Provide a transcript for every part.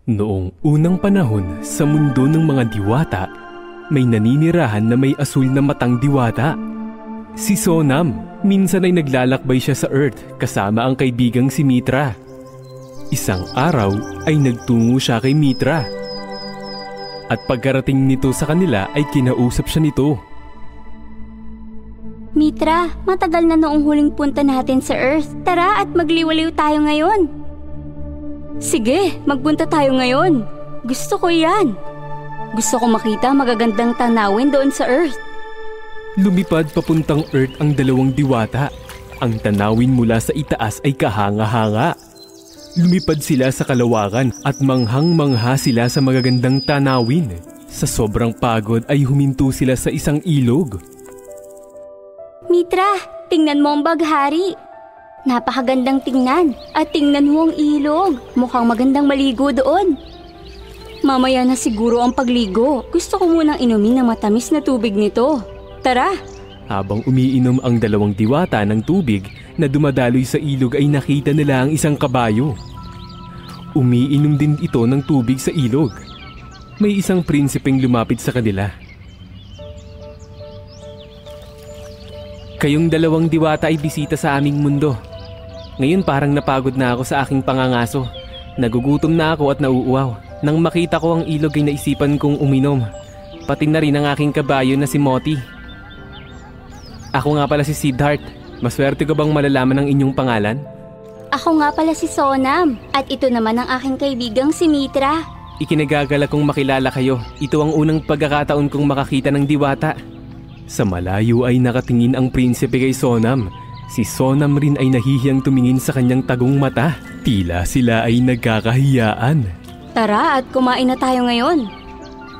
Noong unang panahon sa mundo ng mga diwata, may naninirahan na may asul na matang diwata. Si Sonam, minsan ay naglalakbay siya sa Earth kasama ang kaibigang si Mitra. Isang araw ay nagtungo siya kay Mitra. At pagkarating nito sa kanila ay kinausap siya nito. Mitra, matagal na noong huling punta natin sa Earth. Tara at magliwaliw tayo ngayon. Sige, magpunta tayo ngayon. Gusto ko yan. Gusto ko makita magagandang tanawin doon sa Earth. Lumipad papuntang Earth ang dalawang diwata. Ang tanawin mula sa itaas ay kahanga-hanga. Lumipad sila sa kalawakan at manghang-mangha sila sa magagandang tanawin. Sa sobrang pagod ay huminto sila sa isang ilog. Mitra, tingnan mo ang baghari. Napakagandang tingnan at tingnan mo ang ilog. Mukhang magandang maligo doon. Mamaya na siguro ang pagligo. Gusto ko munang inumin ng matamis na tubig nito. Tara! Habang umiinom ang dalawang diwata ng tubig na dumadaloy sa ilog ay nakita nila ang isang kabayo. Umiinom din ito ng tubig sa ilog. May isang prinsipeng lumapit sa kanila. Kayong dalawang diwata ay bisita sa aming mundo. Ngayon parang napagod na ako sa aking pangangaso. Nagugutom na ako at nauuaw. Nang makita ko ang ilog ay naisipan kong uminom. Pati na rin ang aking kabayo na si Moti. Ako nga pala si Siddharth. Maswerte ko bang malalaman ang inyong pangalan? Ako nga pala si Sonam. At ito naman ang aking kaibigang si Mitra. Ikinagagala kong makilala kayo. Ito ang unang pagkakataon kong makakita ng diwata. Sa malayo ay nakatingin ang prinsipe kay Sonam. Si Sonam rin ay nahihiyang tumingin sa kanyang tagong mata. Tila sila ay nagkakahiyaan. Tara at kumain na tayo ngayon.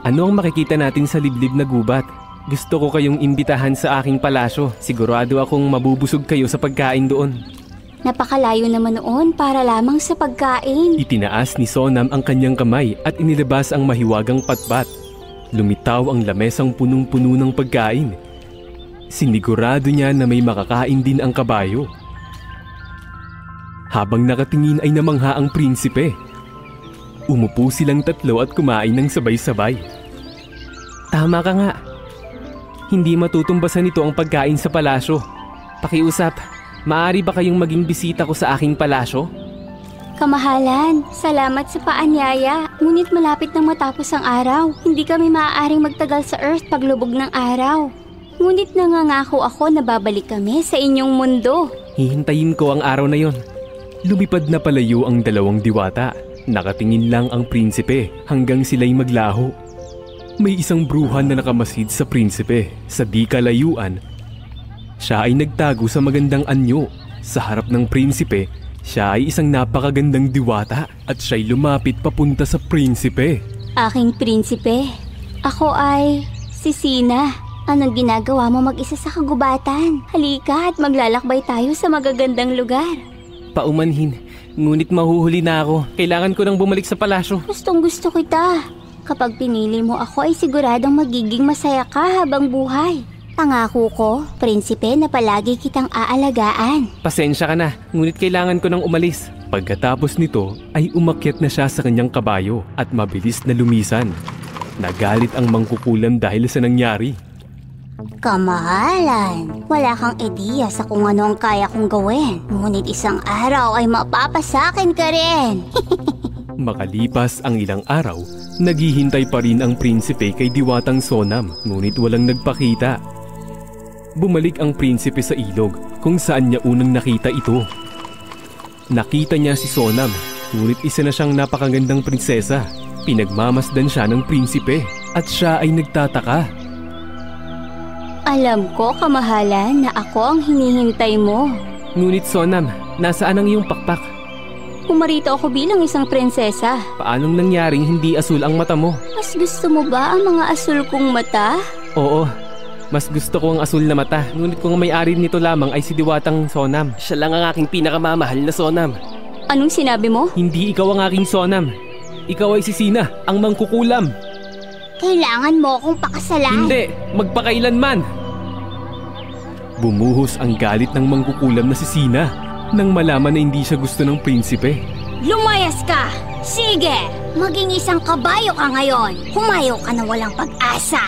Ano ang makikita natin sa liblib na gubat? Gusto ko kayong imbitahan sa aking palasyo. Sigurado akong mabubusog kayo sa pagkain doon. Napakalayo naman noon para lamang sa pagkain. Itinaas ni Sonam ang kanyang kamay at inilabas ang mahiwagang patpat. Lumitaw ang lamesang punong-puno ng pagkain. Sinigurado niya na may makakain din ang kabayo. Habang nakatingin ay namangha ang prinsipe. Umupo silang tatlo at kumain ng sabay-sabay. Tama ka nga. Hindi matutumbasan ito ang pagkain sa palasyo. Pakiusap, maaari ba kayong maging bisita ko sa aking palasyo? Kamahalan, salamat sa paanyaya. Ngunit malapit nang matapos ang araw. Hindi kami maaaring magtagal sa Earth paglubog ng araw. Ngunit nangangako ako na babalik kami sa inyong mundo. Hihintayin ko ang araw na yon. Lumipad na palayo ang dalawang diwata. Nakatingin lang ang prinsipe hanggang sila'y maglaho. May isang bruhan na nakamasid sa prinsipe sa di kalayuan. Siya ay nagtago sa magandang anyo. Sa harap ng prinsipe, siya ay isang napakagandang diwata at siya'y lumapit papunta sa prinsipe. Aking prinsipe, ako ay si Sina. Anong ginagawa mo mag-isa sa kagubatan? Halika at maglalakbay tayo sa magagandang lugar. Paumanhin, ngunit mahuhuli na ako. Kailangan ko nang bumalik sa palasyo. Gustong gusto kita. Kapag pinili mo ako ay siguradong magiging masaya ka habang buhay. Pangako ko, prinsipe, na palagi kitang aalagaan. Pasensya ka na, ngunit kailangan ko nang umalis. Pagkatapos nito ay umakyat na siya sa kanyang kabayo at mabilis na lumisan. Nagalit ang mangkukulam dahil sa nangyari. Kamahalan, wala kang ideya sa kung ano ang kaya kong gawin. Ngunit isang araw ay mapapasakin ka rin. Makalipas ang ilang araw, naghihintay pa rin ang prinsipe kay Diwatang Sonam, ngunit walang nagpakita. Bumalik ang prinsipe sa ilog kung saan niya unang nakita ito. Nakita niya si Sonam, ngunit isa na siyang napakagandang prinsesa. Pinagmamasdan siya ng prinsipe at siya ay nagtataka. Alam ko, kamahalan, na ako ang hinihintay mo. Ngunit Sonam, nasaan ang iyong pakpak? Pumarito ako bilang isang prinsesa. Paanong nangyaring hindi asul ang mata mo? Mas gusto mo ba ang mga asul kong mata? Oo, mas gusto ko ang asul na mata. Ngunit kung may-ari nito lamang ay si Diwatang Sonam. Siya lang ang aking pinakamamahal na Sonam. Anong sinabi mo? Hindi ikaw ang aking Sonam. Ikaw ay si Sina, ang mangkukulam. Kailangan mo akong pakasalan. Hindi, magpakailanman. Bumuhos ang galit ng mangkukulam na si Sina nang malaman na hindi siya gusto ng prinsipe. Lumayas ka! Sige, maging isang kabayo ka ngayon. Humayo ka na walang pag-asa.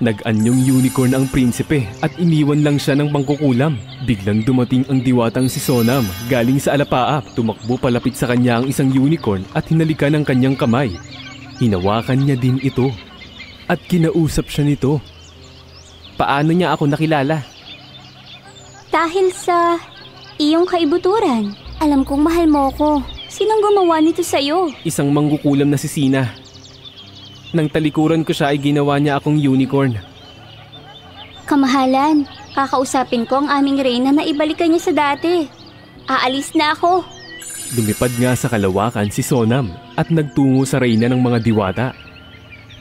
Nag-anyong unicorn ang prinsipe at iniwan lang siya ng mangkukulam. Biglang dumating ang diwatang si Sonam galing sa alapaap. Tumakbo palapit sa kanya ang isang unicorn at hinalikan ang kanyang kamay. Hinawakan niya din ito at kinausap siya nito. Paano niya ako nakilala? Dahil sa iyong kaibuturan. Alam kong mahal mo ko. Sinong gumawa nito sa'yo? Isang mangkukulam na si Sina. Nang talikuran ko siya ay ginawa niya akong unicorn. Kamahalan, kakausapin ko ang aming reyna na ibalikan niya sa dati. Aalis na ako. Lumipad nga sa kalawakan si Sonam at nagtungo sa reyna ng mga diwata.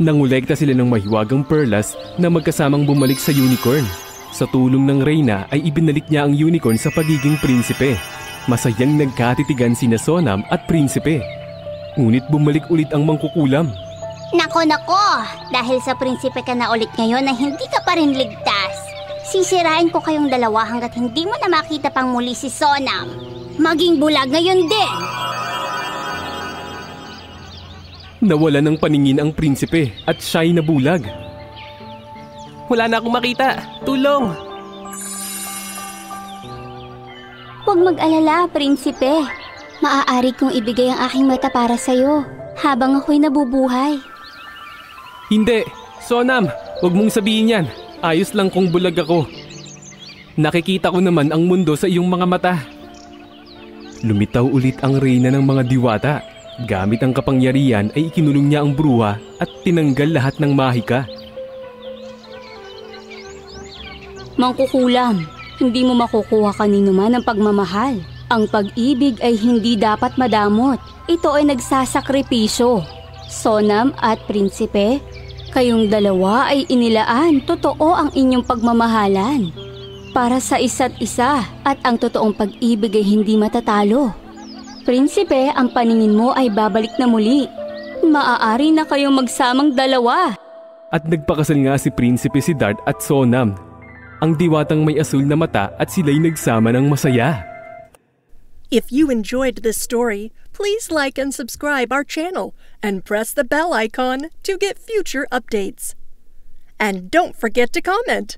Nangolekta sila ng mahiwagang perlas na magkasamang bumalik sa unicorn. Sa tulong ng reyna ay ibinalik niya ang unicorn sa pagiging prinsipe. Masayang nagkatitigan sina Sonam at prinsipe. Ngunit bumalik ulit ang mangkukulam. Nako, dahil sa prinsipe ka na ulit ngayon na hindi ka pa rin ligtas. Sisirain ko kayong dalawa hanggat hindi mo na makita pang muli si Sonam. Maging bulag ngayon din. Nawala ng paningin ang prinsipe at siya'y nabulag. Wala na akong makita. Tulong! Huwag mag-alala, prinsipe. Maaari kong ibigay ang aking mata para sa'yo habang ako'y nabubuhay. Hindi! Sonam! Huwag mong sabihin yan. Ayos lang kung bulag ako. Nakikita ko naman ang mundo sa iyong mga mata. Lumitaw ulit ang reyna ng mga diwata. Gamit ang kapangyarihan ay ikinulong niya ang bruha at tinanggal lahat ng mahika. Mangkukulam, hindi mo makukuha kanino man ang pagmamahal. Ang pag-ibig ay hindi dapat madamot. Ito ay nagsasakripisyo. Sonam at prinsipe, kayong dalawa ay inilaan. Totoo ang inyong pagmamahalan para sa isa't isa at ang totoong pag-ibig ay hindi matatalo. Prinsipe, ang paningin mo ay babalik na muli. Maaari na kayong magsamang dalawa. At nagpakasal nga si Prinsipe Siddharth at Sonam. Ang diwatang may asul na mata at sila'y nagsama ng masaya. If you enjoyed this story, please like and subscribe our channel and press the bell icon to get future updates. And don't forget to comment.